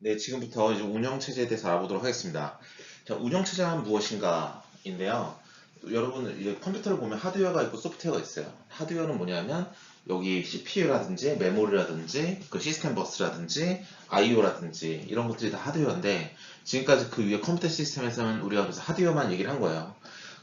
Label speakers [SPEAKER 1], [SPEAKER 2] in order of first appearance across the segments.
[SPEAKER 1] 네, 지금부터 이제 운영체제에 대해서 알아보도록 하겠습니다. 자, 운영체제는 무엇인가인데요. 여러분, 이제 컴퓨터를 보면 하드웨어가 있고 소프트웨어가 있어요. 하드웨어는 뭐냐면, 여기 CPU라든지 메모리라든지 그 시스템 버스라든지 IO라든지 이런 것들이 다 하드웨어인데, 지금까지 그 위에 컴퓨터 시스템에서는 우리가 그래서 하드웨어만 얘기를 한 거예요.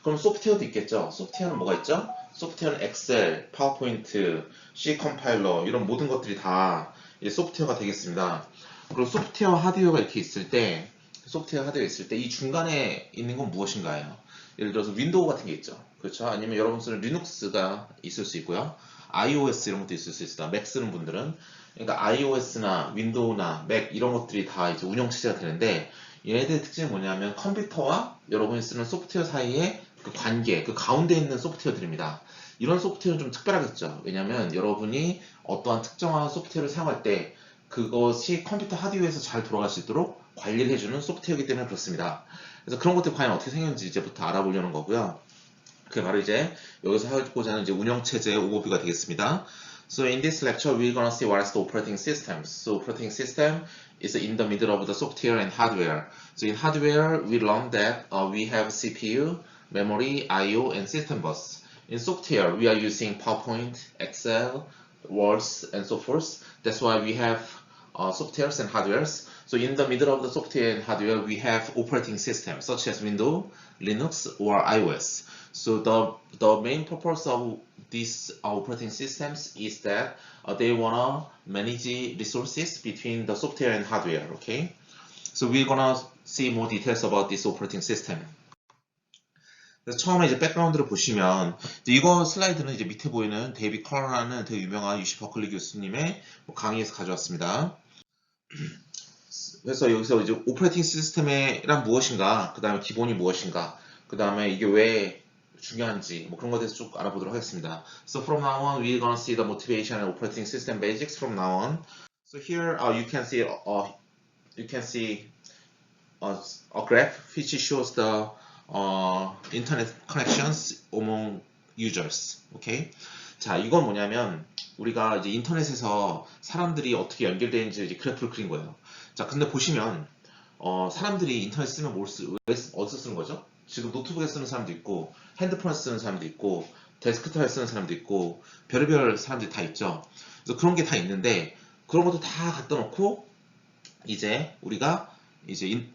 [SPEAKER 1] 그럼 소프트웨어도 있겠죠? 소프트웨어는 뭐가 있죠? 소프트웨어는 엑셀, 파워포인트, C 컴파일러 이런 모든 것들이 다 이제 소프트웨어가 되겠습니다. 그리고 소프트웨어, 하드웨어가 이렇게 있을 때, 소프트웨어, 하드웨어 있을 때 이 중간에 있는 건 무엇인가요? 예를 들어서 윈도우 같은 게 있죠. 그렇죠? 아니면 여러분 쓰는 리눅스가 있을 수 있고요. iOS 이런 것도 있을 수 있습니다. 맥 쓰는 분들은. 그러니까 iOS나 윈도우나 맥 이런 것들이 다 이제 운영체제가 되는데 얘네들의 특징이 뭐냐면 컴퓨터와 여러분이 쓰는 소프트웨어 사이의 그 관계, 그 가운데 있는 소프트웨어들입니다. 이런 소프트웨어는 좀 특별하겠죠. 왜냐하면 여러분이 어떠한 특정한 소프트웨어를 사용할 때 그것이 컴퓨터 하드웨어에서 잘 돌아갈 수 있도록 관리를 해주는 소프트웨어이기 때문에 그렇습니다. 그래서 그런 것들이 과연 어떻게 생겼는지 이제부터 알아보려는 거고요. 그게 바로 이제 여기서 하고자 하는 이제 운영체제의 오버뷰가 되겠습니다. So in this lecture, we're gonna see what is the operating system. So operating system is in the middle of the software and hardware. So in hardware, we learned that we have CPU, memory, I/O, and system bus. In software, we are using PowerPoint, Excel, Words, and so forth. That's why we have softwares and hardwares. So in the middle of the software and hardware, we have operating systems such as Windows, Linux, or iOS. So the main purpose of these operating systems is that they wanna manage resources between the software and hardware. Okay, so we're gonna see more details about this operating system. 그래서 처음에 이제 백그라운드를 보시면 이거 슬라이드는 이제 밑에 보이는 데이비 커러라는 되게 유명한 UC 버클리 교수님의 강의에서 가져왔습니다. 그래서 여기서 이제 오퍼레이팅 시스템이란 무엇인가, 그 다음에 기본이 무엇인가, 그 다음에 이게 왜 중요한지 뭐 그런 것에 대해서 쭉 알아보도록 하겠습니다. So from now on, we're gonna see the motivation and operating system basics from now on. So here you can see a graph which shows the internet connections among users. Okay? 자, 이건 뭐냐면 우리가 이제 인터넷에서 사람들이 어떻게 연결되는지 이제 그래프를 그린 거예요. 자, 근데 보시면 사람들이 인터넷 쓰면 어디서 쓰는 거죠? 지금 노트북에 쓰는 사람도 있고 핸드폰에 쓰는 사람도 있고 데스크탑에 쓰는 사람도 있고 별의별 사람들이 다 있죠. 그래서 그런 게 다 있는데 그런 것도 다 갖다 놓고 이제 우리가 이제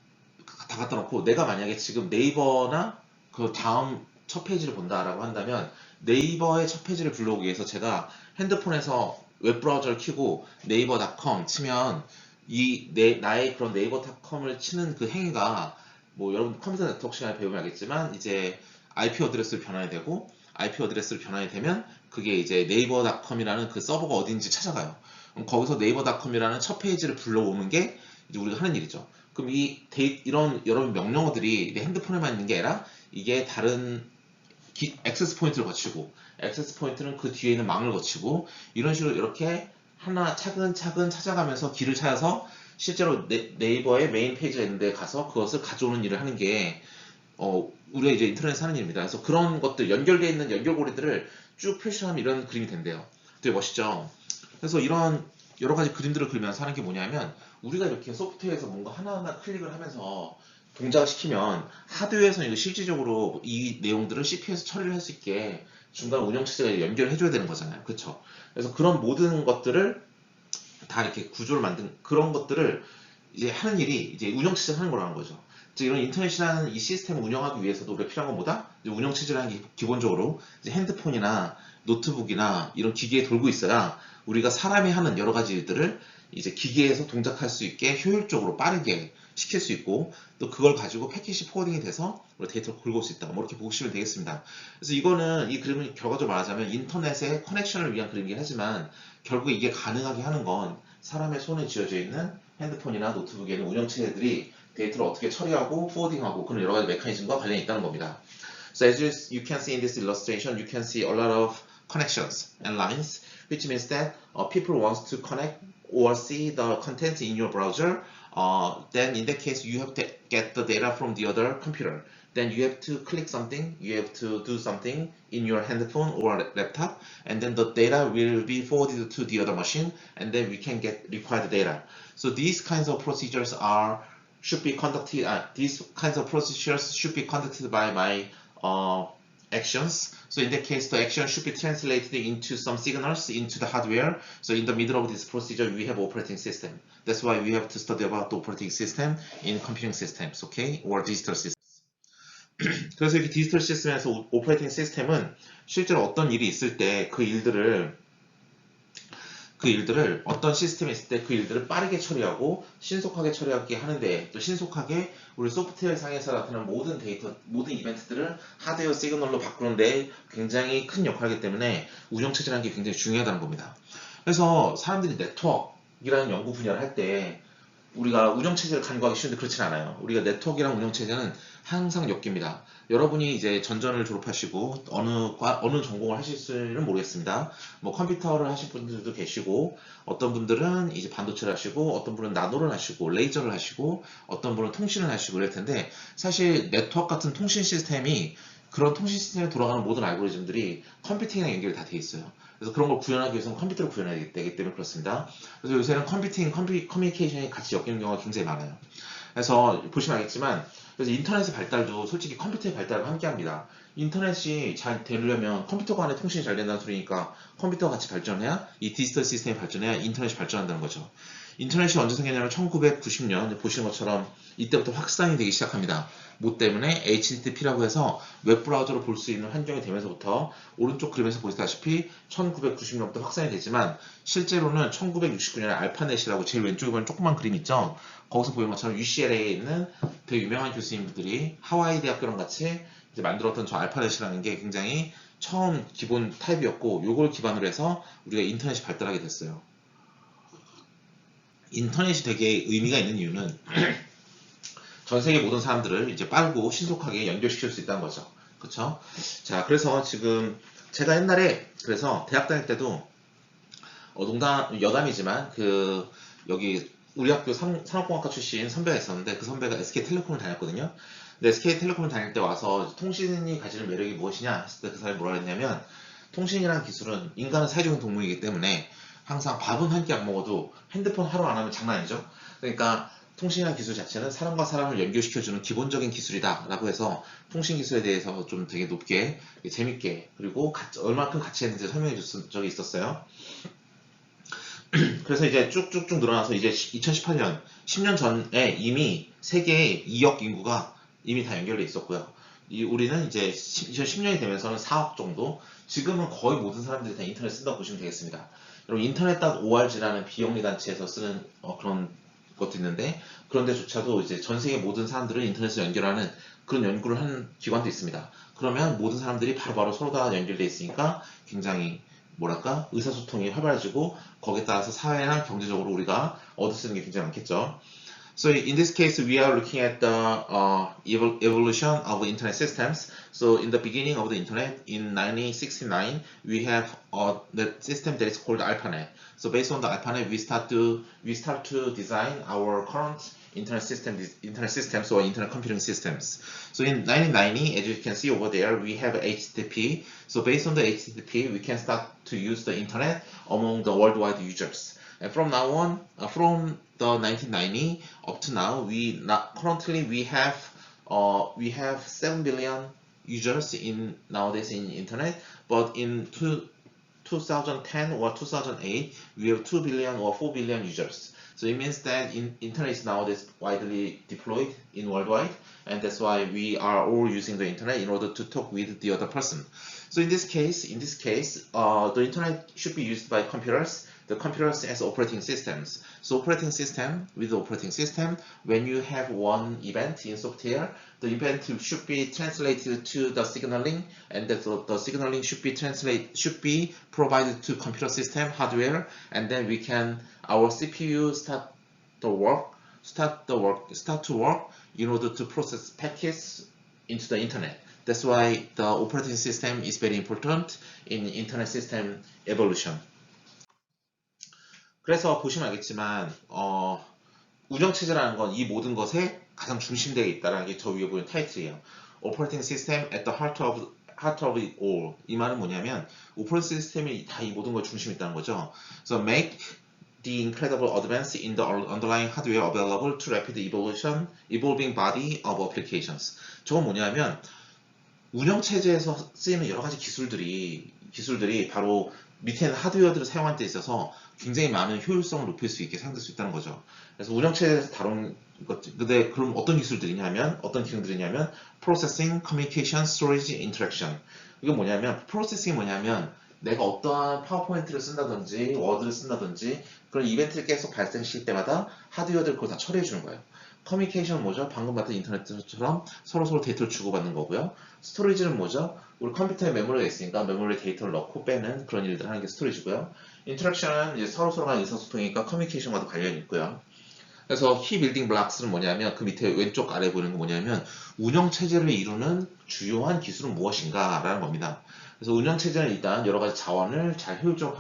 [SPEAKER 1] 다 갖다 놓고 내가 만약에 지금 네이버나 그 다음 첫 페이지를 본다라고 한다면 네이버의 첫 페이지를 불러오기 위해서 제가 핸드폰에서 웹브라우저를 켜고 네이버.com 치면 나의 그런 네이버.com을 치는 그 행위가 뭐 여러분 컴퓨터 네트워크 시간에 배우면 알겠지만 이제 IP 어드레스로 변환이 되고 IP 어드레스로 변환이 되면 그게 이제 네이버.com이라는 그 서버가 어딘지 찾아가요. 그럼 거기서 네이버.com이라는 첫 페이지를 불러오는 게 이제 우리가 하는 일이죠. 그럼 이런 여러분 명령어들이 내 핸드폰에만 있는 게 아니라 이게 다른 액세스 포인트를 거치고 액세스 포인트는 그 뒤에 있는 망을 거치고 이런 식으로 이렇게 하나 차근차근 찾아가면서 길을 찾아서 실제로 네이버의 메인 페이지가 있는데 가서 그것을 가져오는 일을 하는 게 우리가 이제 인터넷에서 하는 일입니다. 그래서 그런 것들 연결되어 있는 연결고리들을 쭉 표시하면 이런 그림이 된대요. 되게 멋있죠. 그래서 이런 여러 가지 그림들을 그리면서 하는 게 뭐냐면 우리가 이렇게 소프트웨어에서 뭔가 하나하나 클릭을 하면서 동작을 시키면 하드웨어에서는 이거 실질적으로 이 내용들을 CPU에서 처리를 할 수 있게 중간 운영체제가 연결해줘야 되는 거잖아요. 그렇죠? 그래서 그런 모든 것들을 다 이렇게 구조를 만든 그런 것들을 이제 하는 일이 이제 운영체제를 하는 거라는 거죠. 즉 이런 인터넷이라는 이 시스템을 운영하기 위해서도 우리가 필요한 것보다 운영체제라는 게 기본적으로 이제 핸드폰이나 노트북이나 이런 기기에 돌고 있어야 우리가 사람이 하는 여러 가지 일들을 이제 기계에서 동작할 수 있게 효율적으로 빠르게 시킬 수 있고 또 그걸 가지고 패킷이 포워딩이 돼서 데이터를 긁어올 수 있다. 뭐 이렇게 보시면 되겠습니다. 그래서 이거는 이 그림을 결과적으로 말하자면 인터넷의 커넥션을 위한 그림이긴 하지만 결국에 이게 가능하게 하는 건 사람의 손에 쥐어져 있는 핸드폰이나 노트북에 있는 운영체제들이 데이터를 어떻게 처리하고 포워딩하고 그런 여러 가지 메커니즘과 관련이 있다는 겁니다. So as you can see in this illustration, you can see a lot of connections and lines, which means that people want to connect or see the contents in your browser. Then in that case, you have to get the data from the other computer. then you have to click something, you have to do something in your handphone or laptop, and then the data will be forwarded to the other machine, and then we can get required data. So these kinds of procedures should be conducted. These kinds of procedures should be conducted by my actions. So in that case, the action should be translated into some signals into the hardware. So in the middle of this procedure, we have operating system. That's why we have to study about the operating system in computing systems, okay, or digital systems. 그래서 이렇게 디지털 시스템에서 오퍼레이팅 시스템은 실제로 어떤 일이 있을 때 그 일들을 어떤 시스템이 있을 때 그 일들을 빠르게 처리하고 신속하게 처리하게 하는데, 또 신속하게 우리 소프트웨어 상에서 나타나는 모든 데이터, 모든 이벤트들을 하드웨어 시그널로 바꾸는데 굉장히 큰 역할을 하기 때문에 운영체제라는 게 굉장히 중요하다는 겁니다. 그래서 사람들이 네트워크이라는 연구 분야를 할 때 우리가 운영체제를 간과하기 쉬운데 그렇진 않아요. 우리가 네트워크랑 운영체제는 항상 엮입니다. 여러분이 이제 전전을 졸업하시고 어느 전공을 하실지는 모르겠습니다. 뭐 컴퓨터를 하실 분들도 계시고, 어떤 분들은 이제 반도체를 하시고, 어떤 분은 나노를 하시고, 레이저를 하시고, 어떤 분은 통신을 하시고 이럴 텐데, 사실 네트워크 같은 통신 시스템이, 그런 통신 시스템에 돌아가는 모든 알고리즘들이 컴퓨팅이랑 연결이 다 돼 있어요. 그래서 그런 걸 구현하기 위해서는 컴퓨터를 구현해야 되기 때문에 그렇습니다. 그래서 요새는 커뮤니케이션이 같이 엮이는 경우가 굉장히 많아요. 그래서 보시면 알겠지만, 그래서 인터넷의 발달도 솔직히 컴퓨터의 발달과 함께 합니다. 인터넷이 잘 되려면 컴퓨터 간의 통신이 잘 된다는 소리니까 컴퓨터가 같이 발전해야, 이 디지털 시스템이 발전해야 인터넷이 발전한다는 거죠. 인터넷이 언제 생겼냐면 1990년, 보시는 것처럼 이때부터 확산이 되기 시작합니다. 뭐 때문에? HTTP라고 해서 웹브라우저로 볼 수 있는 환경이 되면서부터, 오른쪽 그림에서 보시다시피 1990년부터 확산이 되지만, 실제로는 1969년에 알파넷이라고 제일 왼쪽에 보면 조그만 그림 있죠? 거기서 보이는 것처럼 UCLA에 있는 되게 유명한 교수님들이 하와이 대학교랑 같이 이제 만들었던 저 알파넷이라는 게 굉장히 처음 기본 타입이었고, 요걸 기반으로 해서 우리가 인터넷이 발달하게 됐어요. 인터넷이 되게 의미가 있는 이유는 전 세계 모든 사람들을 이제 빠르고 신속하게 연결시킬 수 있다는 거죠. 그쵸? 자, 그래서 지금 제가 옛날에, 그래서 대학 다닐 때도 여담이지만 여기 우리 학교 산업공학과 출신 선배가 있었는데, 그 선배가 SK텔레콤을 다녔거든요. 근데 SK텔레콤을 다닐 때 와서 통신이 가지는 매력이 무엇이냐 했을 때 그 사람이 뭐라 했냐면, 통신이라는 기술은 인간은 사회적인 동물이기 때문에 항상 밥은 한 끼 안 먹어도 핸드폰 하루 안 하면 장난 아니죠. 그러니까 통신이라는 기술 자체는 사람과 사람을 연결시켜주는 기본적인 기술이다 라고 해서 통신 기술에 대해서 좀 되게 높게, 재밌게, 그리고 얼마큼 가치 있는지 설명해 줬던 적이 있었어요. 그래서 이제 쭉쭉쭉 늘어나서 이제 2018년, 10년 전에 이미 세계의 2억 인구가 이미 다 연결돼 있었고요. 우리는 이제 2010년이 되면서는 4억 정도, 지금은 거의 모든 사람들이 다 인터넷 쓴다고 보시면 되겠습니다. 여러분, 인터넷.org라는 비영리 단체에서 쓰는 그런 것도 있는데, 그런데조차도 이제 전 세계 모든 사람들을 인터넷으로 연결하는 그런 연구를 하는 기관도 있습니다. 그러면 모든 사람들이 바로바로 서로 다 연결돼 있으니까 굉장히 뭐랄까, 의사소통이 활발해지고, 거기에 따라서 사회나 경제적으로 우리가 얻을 수 있는 게 굉장히 많겠죠. So in this case, we are looking at the evolution of internet systems. So in the beginning of the internet, in 1969, we have the system that is called ARPANET. So based on the ARPANET, we start to design our current internet systems or internet computing systems. So in 1990, as you can see over there, we have HTTP. So based on the HTTP, we can start to use the internet among the worldwide users. And from now on, from the 1990 up to now, currently we have 7 billion users nowadays in internet, but in 2010 or 2008, we have 2 billion or 4 billion users. So it means that internet is nowadays widely deployed in worldwide, and that's why we are all using the internet in order to talk with the other person. So in this case, the internet should be used by computers. The computers as operating systems. So operating system, with the operating system, when you have one event in software, the event should be translated to the signaling, and the signaling should be provided to computer system hardware, and then our CPU start to work in order to process packets into the internet. That's why the operating system is very important in internet system evolution. 그래서 보시면 알겠지만 운영체제라는 건 이 모든 것의 가장 중심되어 있다는 게 저 위에 보이는 타이틀이에요. operating system at the heart of it all. 이 말은 뭐냐면 오퍼레이팅 시스템이 다 이 모든 걸 중심에 있다는 거죠. So make the incredible advance in the underlying hardware available to rapid evolving body of applications. 저건 뭐냐면 운영체제에서 쓰이는 여러 가지 기술들이 바로 밑에 있는 하드웨어들을 사용할 때 있어서 굉장히 많은 효율성을 높일 수 있게 사용될 수 있다는 거죠. 그래서 운영체제에서 다룬 것, 근데 그럼 어떤 기술들이냐면, 어떤 기능들이냐면, processing, communication, storage, interaction. 이게 뭐냐면, processing이 뭐냐면, 내가 어떠한 파워포인트를 쓴다든지, 워드를 쓴다든지, 그런 이벤트를 계속 발생시킬 때마다 하드웨어들 그걸 다 처리해 주는 거예요. 커뮤니케이션은 뭐죠? 방금 봤던 인터넷처럼 서로 데이터를 주고받는 거고요. 스토리지는 뭐죠? 우리 컴퓨터에 메모리가 있으니까 메모리에 데이터를 넣고 빼는 그런 일들을 하는 게 스토리지고요. 인터랙션은 이제 서로 간의 의사소통이니까 커뮤니케이션과도 관련이 있고요. 그래서 키 빌딩 블락스는 뭐냐면 그 밑에 왼쪽 아래 보이는 거 뭐냐면 운영체제를 이루는 주요한 기술은 무엇인가 라는 겁니다. 그래서 운영체제는 일단 여러 가지 자원을 잘 효율적으로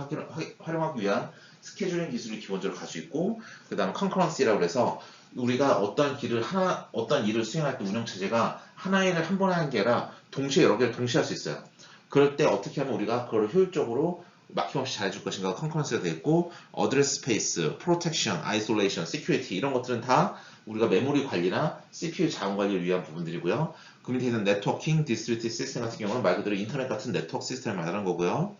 [SPEAKER 1] 활용하기 위한 스케줄링 기술을 기본적으로 가지고 있고, 그 다음에 컨커런시라고 해서 우리가 어떤 일을 수행할 때 운영체제가 하나의 일을 한 번에 하는 게 아니라 동시에 여러 개를 동시에 할 수 있어요. 그럴 때 어떻게 하면 우리가 그걸 효율적으로 막힘없이 잘해줄 것인가 컨커런시가 되어 있고, 어드레스 스페이스, 프로텍션, 아이솔레이션, 시큐리티 이런 것들은 다 우리가 메모리 관리나 CPU 자원 관리를 위한 부분들이고요. 그 밑에 있는 네트워킹, 디스트리뷰티드 시스템 같은 경우는 말 그대로 인터넷 같은 네트워크 시스템을 말하는 거고요.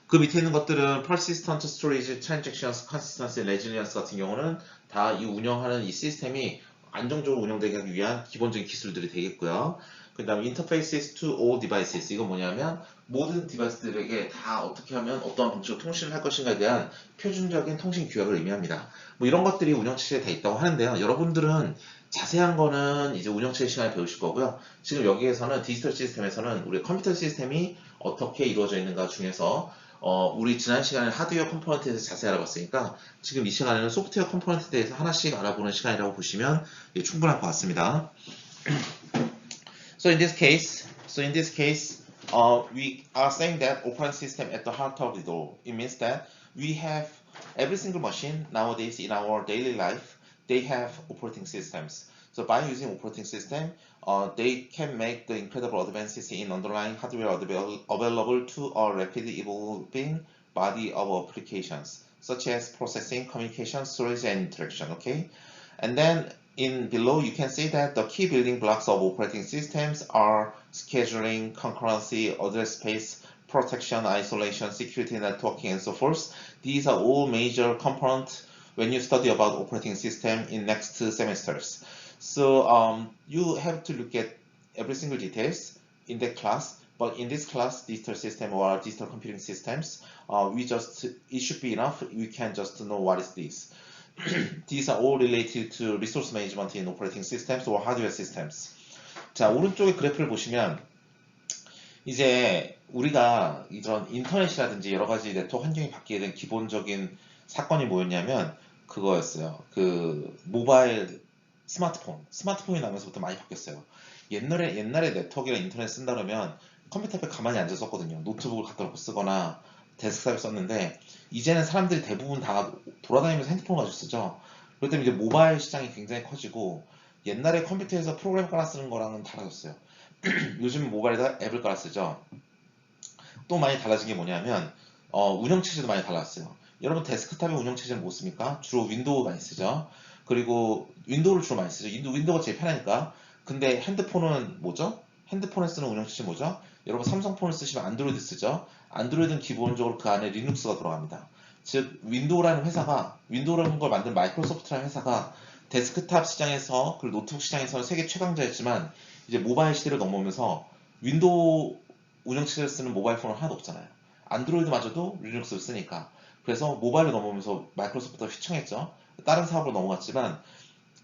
[SPEAKER 1] 그 밑에 있는 것들은 persistent storage, transactions, consistency, resilience 같은 경우는 다 이 운영하는 이 시스템이 안정적으로 운영되기 하기 위한 기본적인 기술들이 되겠고요. 그 다음에 interfaces to all devices. 이건 뭐냐면 모든 디바이스들에게 다 어떻게 하면 어떤 방식으로 통신을 할 것인가에 대한 표준적인 통신 규약을 의미합니다. 뭐 이런 것들이 운영체제에 다 있다고 하는데요. 여러분들은 자세한 거는 이제 운영체제 시간에 배우실 거고요. 지금 여기에서는 디지털 시스템에서는 우리 컴퓨터 시스템이 어떻게 이루어져 있는가 중에서 우리 지난 시간에 하드웨어 컴포넌트에 대해서 자세히 알아봤으니까 지금 이 시간에는 소프트웨어 컴포넌트에 대해서 하나씩 알아보는 시간이라고 보시면 충분할 것 같습니다. So in this case, we are saying that operating system at the heart of it all. It means that we have every single machine nowadays in our daily life. They have operating systems. So by using operating system, they can make the incredible advances in underlying hardware available to a rapidly evolving body of applications, such as processing, communication, storage, and interaction. Okay, and then in below you can see that the key building blocks of operating systems are scheduling, concurrency, address space, protection, isolation, security, networking, and so forth. These are all major components when you study about operating system in next semesters. So you have to look at every single details in that class. But in this class, digital system or digital computing systems, it should be enough. We can just know what is this. These are all related to resource management in operating systems or hardware systems. 자, 오른쪽에 그래프를 보시면 이제 우리가 이런 인터넷이라든지 여러 가지 네트워크 환경이 바뀌게 된 기본적인 사건이 뭐였냐면 그거였어요. 그 모바일 스마트폰이 나면서부터 많이 바뀌었어요. 옛날에 네트워크나 인터넷 쓴다 그러면 컴퓨터 앞에 가만히 앉아 썼거든요. 노트북을 갖다 놓고 쓰거나 데스크탑에 썼는데 이제는 사람들이 대부분 다 돌아다니면서 핸드폰을 가지고 쓰죠. 그렇기 때문에 이제 모바일 시장이 굉장히 커지고 옛날에 컴퓨터에서 프로그램 깔아 쓰는 거랑은 달라졌어요. 요즘 모바일에다 앱을 깔아 쓰죠. 또 많이 달라진 게 뭐냐면 운영체제도 많이 달랐어요. 여러분 데스크탑에 운영체제는 뭐 씁니까? 주로 윈도우 많이 쓰죠. 그리고 윈도우를 주로 많이 쓰죠. 윈도우가 제일 편하니까. 근데 핸드폰은 뭐죠? 핸드폰에 쓰는 운영체제 뭐죠? 여러분 삼성폰을 쓰시면 안드로이드 쓰죠. 안드로이드는 기본적으로 그 안에 리눅스가 들어갑니다. 즉 윈도우라는 걸 만든 마이크로소프트라는 회사가 데스크탑 시장에서 그리고 노트북 시장에서는 세계 최강자였지만 이제 모바일 시대를 넘어오면서 윈도우 운영체제를 쓰는 모바일 폰은 하나도 없잖아요. 안드로이드마저도 리눅스를 쓰니까. 그래서 모바일로 넘어오면서 마이크로소프트가 휘청했죠. 다른 사업으로 넘어갔지만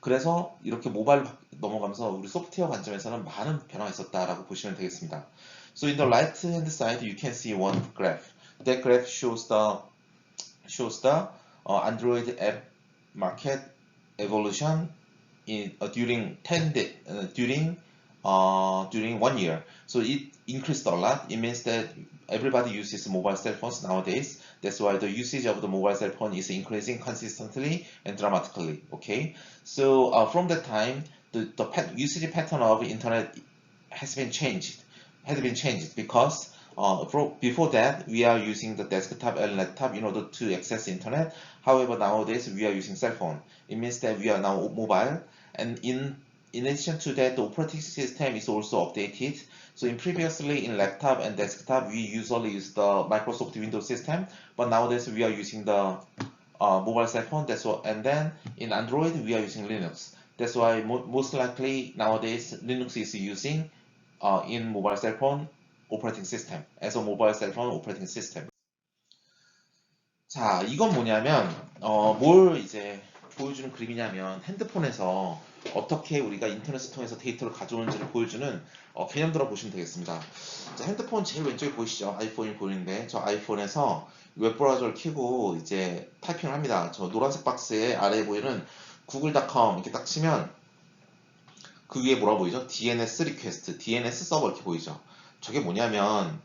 [SPEAKER 1] 그래서 이렇게 모바일로 넘어가면서 우리 소프트웨어 관점에서는 많은 변화가 있었다라고 보시면 되겠습니다. So in the right hand side you can see one graph. That graph shows the Android app market evolution during 1 year. So it increased a lot. It means that everybody uses mobile cell phones nowadays. That's why the usage of the mobile cell phone is increasing consistently and dramatically. Okay. So from that time, usage pattern of internet has been changed because before that we are using the desktop and laptop in order to access internet. However, nowadays we are using cell phone. It means that we are now mobile, and in addition to that, the operating system is also updated. So previously in laptop and desktop, we usually use the Microsoft Windows system, but nowadays we are using the mobile cell phone. That's what, and then in Android we are using Linux. That's why most likely nowadays Linux is using in mobile cell phone operating system as a mobile cell phone operating system. 자, 이건 뭐냐면 뭘 이제 보여주는 그림이냐면 핸드폰에서 어떻게 우리가 인터넷을 통해서 데이터를 가져오는지를 보여주는 개념들을 보시면 되겠습니다. 자, 핸드폰 제일 왼쪽에 보이시죠? 아이폰이 보이는데 저 아이폰에서 웹브라우저를 켜고 이제 타이핑을 합니다. 저 노란색 박스에 아래에 보이는 google.com 이렇게 딱 치면 그 위에 뭐라 보이죠? DNS 리퀘스트, DNS 서버 이렇게 보이죠? 저게 뭐냐면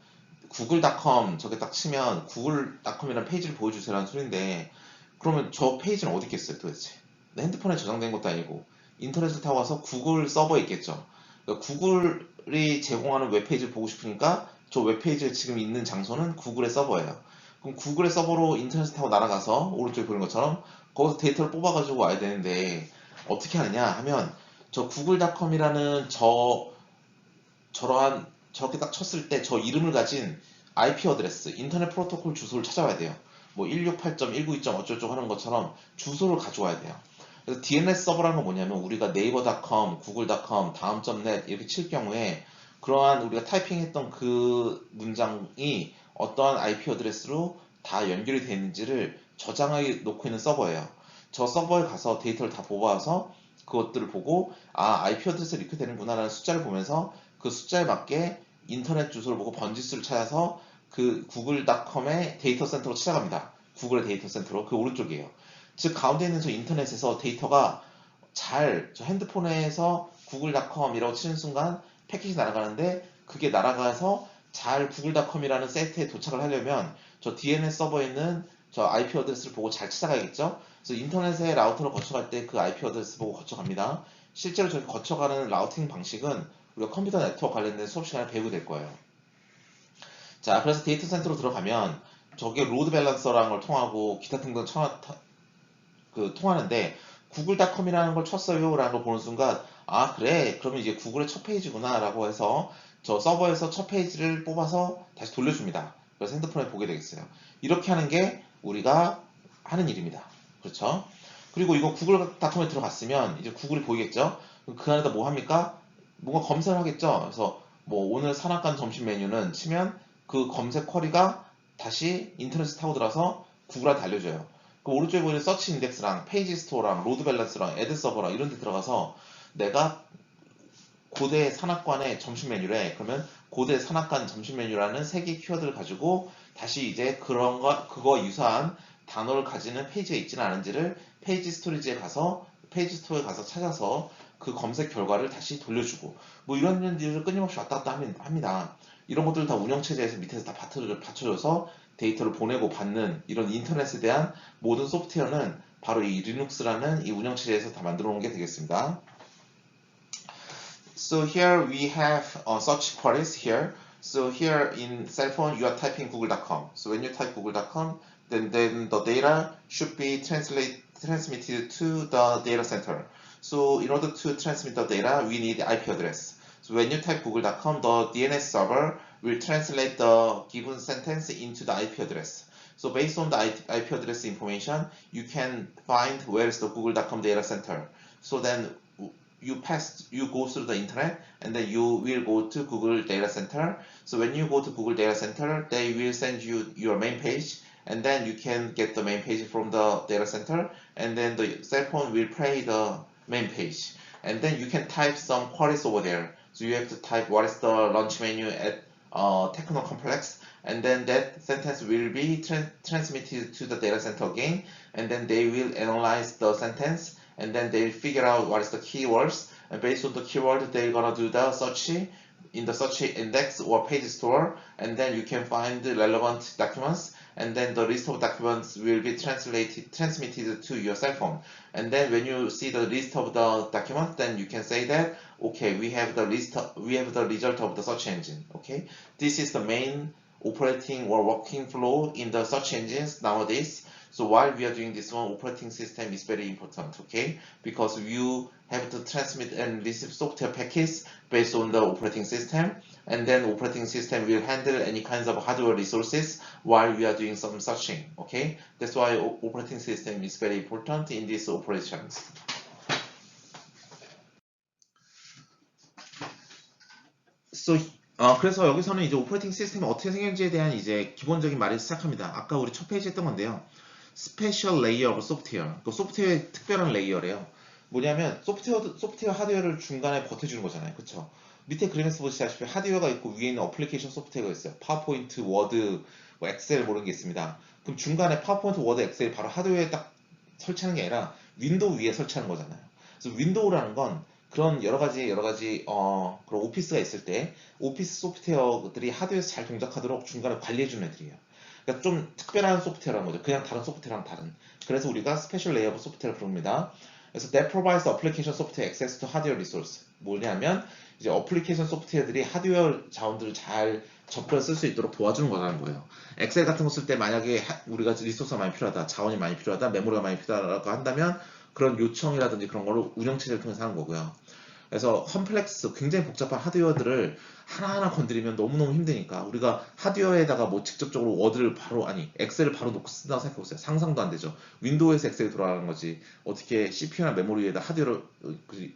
[SPEAKER 1] google.com 저게 딱 치면 google.com이라는 페이지를 보여주세요라는 소리인데 그러면 저 페이지는 어디 있겠어요 도대체? 핸드폰에 저장된 것도 아니고 인터넷을 타고 와서 구글 서버에 있겠죠. 그러니까 구글이 제공하는 웹페이지를 보고 싶으니까 저 웹페이지에 지금 있는 장소는 구글의 서버예요. 그럼 구글의 서버로 인터넷을 타고 날아가서 오른쪽에 보이는 것처럼 거기서 데이터를 뽑아가지고 와야 되는데 어떻게 하느냐 하면 저 google.com이라는 저러한 저렇게 딱 쳤을 때 저 이름을 가진 IP 어드레스, 인터넷 프로토콜 주소를 찾아와야 돼요. 뭐 168.192. 어쩌고저쩌고 하는 것처럼 주소를 가져와야 돼요. 그래서 DNS 서버라는 건 뭐냐면 우리가 네이버.com, 구글.com, 다음.net 이렇게 칠 경우에 그러한 우리가 타이핑했던 그 문장이 어떠한 IP 어드레스로 다 연결이 되어 있는지를 저장해 놓고 있는 서버예요. 저 서버에 가서 데이터를 다 뽑아와서 그것들을 보고 IP 어드레스가 이렇게 되는구나 라는 숫자를 보면서 그 숫자에 맞게 인터넷 주소를 보고 번지수를 찾아서 그 구글.com의 데이터 센터로 찾아갑니다. 구글의 데이터 센터로 그 오른쪽이에요. 즉 가운데 있는 저 인터넷에서 데이터가 저 핸드폰에서 google.com이라고 치는 순간 패킷이 날아가는데 그게 날아가서 잘 google.com이라는 사이트에 도착을 하려면 저 DNS 서버에 있는 저 IP 어드레스를 보고 잘 찾아가야겠죠. 그래서 인터넷의 라우터를 거쳐갈 때 그 IP 어드레스 보고 거쳐갑니다. 실제로 저렇게 거쳐가는 라우팅 방식은 우리가 컴퓨터 네트워크 관련된 수업 시간에 배우게 될 거예요. 자, 그래서 데이터 센터로 들어가면 저게 로드 밸런서라는 걸 통하고 기타 등등 통하는데 google.com이라는 걸 쳤어요 라는 걸 보는 순간 그래 그러면 이제 구글의 첫 페이지구나 라고 해서 저 서버에서 첫 페이지를 뽑아서 다시 돌려줍니다. 그래서 핸드폰에 보게 되겠어요. 이렇게 하는 게 우리가 하는 일입니다. 그렇죠? 그리고 이거 google.com에 들어갔으면 이제 구글이 보이겠죠? 그 안에다 뭐 합니까? 뭔가 검색을 하겠죠? 그래서 뭐 오늘 산악관 점심 메뉴는 치면 그 검색 쿼리가 다시 인터넷에 타고 들어서 구글한테 알려줘요. 그 오른쪽에 보이는 서치 인덱스랑 페이지 스토어랑 로드 밸런스랑 애드 서버랑 이런 데 들어가서 내가 고대 산악관의 점심 메뉴래. 그러면 고대 산악관 점심 메뉴라는 3개 키워드를 가지고 다시 이제 그거 유사한 단어를 가지는 페이지에 있지는 않은지를 페이지 스토어에 가서 찾아서 그 검색 결과를 다시 돌려주고 뭐 이런 일을 끊임없이 왔다 갔다 합니다. 이런 것들을 다 운영체제에서 밑에서 다 받쳐줘서 데이터를 보내고 받는 이런 인터넷에 대한 모든 소프트웨어는 바로 이 리눅스라는 이 운영체제에서 다 만들어 놓은 게 되겠습니다. So here we have search queries here. So here in cell phone you are typing google.com. So when you type google.com, then the data should be transmitted to the data center. So in order to transmit the data, we need the IP address. So when you type google.com, the DNS server will translate the given sentence into the IP address. So based on the IP address information, you can find where is the google.com data center. So then you go through the internet and then you will go to Google data center. So when you go to Google data center, they will send you your main page and then you can get the main page from the data center and then the cell phone will play the main page and then you can type some queries over there. So you have to type what is the lunch menu at Techno Complex and then that sentence will be transmitted to the data center again and then they will analyze the sentence and then they'll figure out what is the keywords and based on the keyword they're gonna do the search in the search index or page store and then you can find the relevant documents and then the list of documents will be transmitted to your cell phone. And then when you see the list of the documents, then you can say that, okay, we have the result of the search engine. Okay, this is the main operating or working flow in the search engines nowadays. So while we are doing this one, operating system is very important, okay? Because you have to transmit and receive software packets based on the operating system, and then operating system will handle any kinds of hardware resources while we are doing some searching, okay? That's why operating system is very important in these operations. So, 그래서 여기서는 이제 오퍼레이팅 시스템이 어떻게 생겼는지에 대한 이제 기본적인 말을 시작합니다. 아까 우리 첫 페이지 했던 건데요. 스페셜 레이어 오브 소프트웨어. 그 소프트웨어의 특별한 레이어래요. 뭐냐면 소프트웨어 하드웨어를 중간에 버텨주는 거잖아요. 그쵸? 밑에 그림에서 보시다시피 하드웨어가 있고 위에 있는 어플리케이션 소프트웨어가 있어요. 파워포인트, 워드, 뭐 엑셀 모르는 게 있습니다. 그럼 중간에 파워포인트, 워드, 엑셀 바로 하드웨어에 딱 설치하는 게 아니라 윈도우 위에 설치하는 거잖아요. 그래서 윈도우라는 건 그런 여러 가지 그런 오피스가 있을 때 오피스 소프트웨어들이 하드웨어에서 잘 동작하도록 중간에 관리해주는 애들이에요. 그러니까 좀 특별한 소프트웨어라는 거죠. 그냥 다른 소프트웨어랑 다른. 그래서 우리가 스페셜 레이어 소프트웨어를 부릅니다. 그래서 that provides the application software access to hardware resource. 뭐냐면 이제 어플리케이션 소프트웨어들이 하드웨어 자원들을 잘 접근을 쓸 수 있도록 도와주는 거라는 거예요. 엑셀 같은 거 쓸 때 만약에 우리가 리소스가 많이 필요하다, 자원이 많이 필요하다, 메모리가 많이 필요하다고 한다면 그런 요청이라든지 그런 거를 운영체제를 통해서 하는 거고요. 그래서 컴플렉스, 굉장히 복잡한 하드웨어들을 하나하나 건드리면 너무너무 힘드니까 우리가 하드웨어에다가 뭐 직접적으로 워드를 바로, 아니 엑셀을 바로 놓고 쓴다고 생각해보세요. 상상도 안 되죠. 윈도우에서 엑셀이 돌아가는 거지 어떻게 CPU나 메모리 위에다 하드웨어를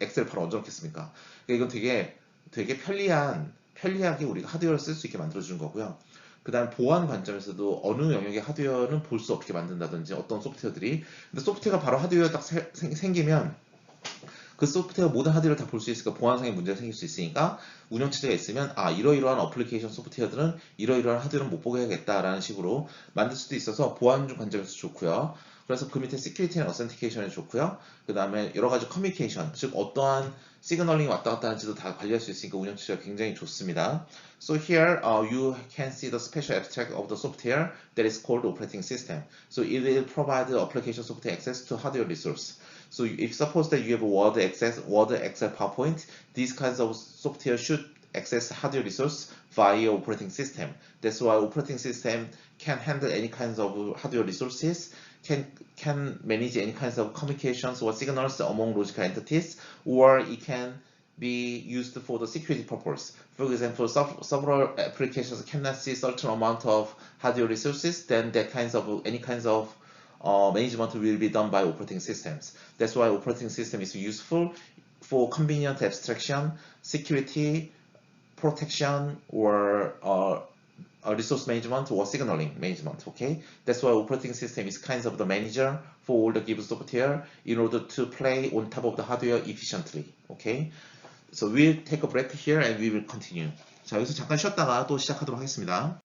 [SPEAKER 1] 엑셀을 바로 얹어놓겠습니까? 그러니까 이건 되게 편리하게 우리가 하드웨어를 쓸 수 있게 만들어주는 거고요. 그 다음 보안 관점에서도 어느 영역의 하드웨어는 볼 수 없게 만든다든지 어떤 소프트웨어들이, 근데 소프트웨어가 바로 하드웨어에 딱 생기면 그 소프트웨어 모든 하드웨어를 다 볼 수 있으니까 보안상의 문제가 생길 수 있으니까 운영체제가 있으면 이러이러한 어플리케이션 소프트웨어들은 이러이러한 하드웨어는 못 보게 해야겠다라는 식으로 만들 수도 있어서 보안 관점에서 좋고요. 그래서 그 밑에 Security and Authentication이 좋고요. 그 다음에 여러 가지 커뮤니케이션, 즉 어떠한 시그널링이 왔다 갔다 하는지도 다 관리할 수 있으니까 운영체제가 굉장히 좋습니다. So here you can see the special abstract of the software that is called operating system. So it will provide the application software access to hardware resource. So if suppose that you have Word, Excel, PowerPoint, these kinds of software should access hardware resource via operating system. That's why operating system can handle any kinds of hardware resources, can manage any kinds of communications or signals among logical entities, or it can be used for the security purpose. For example, several applications cannot see certain amount of hardware resources, then any kinds of management will be done by operating systems. That's why operating system is useful for convenient abstraction, security, protection, or resource management or signaling management. Okay, that's why operating system is kind of the manager for all the given software in order to play on top of the hardware efficiently. Okay, so we'll take a break here and we will continue. 자, 여기서 잠깐 쉬었다가 또 시작하도록 하겠습니다.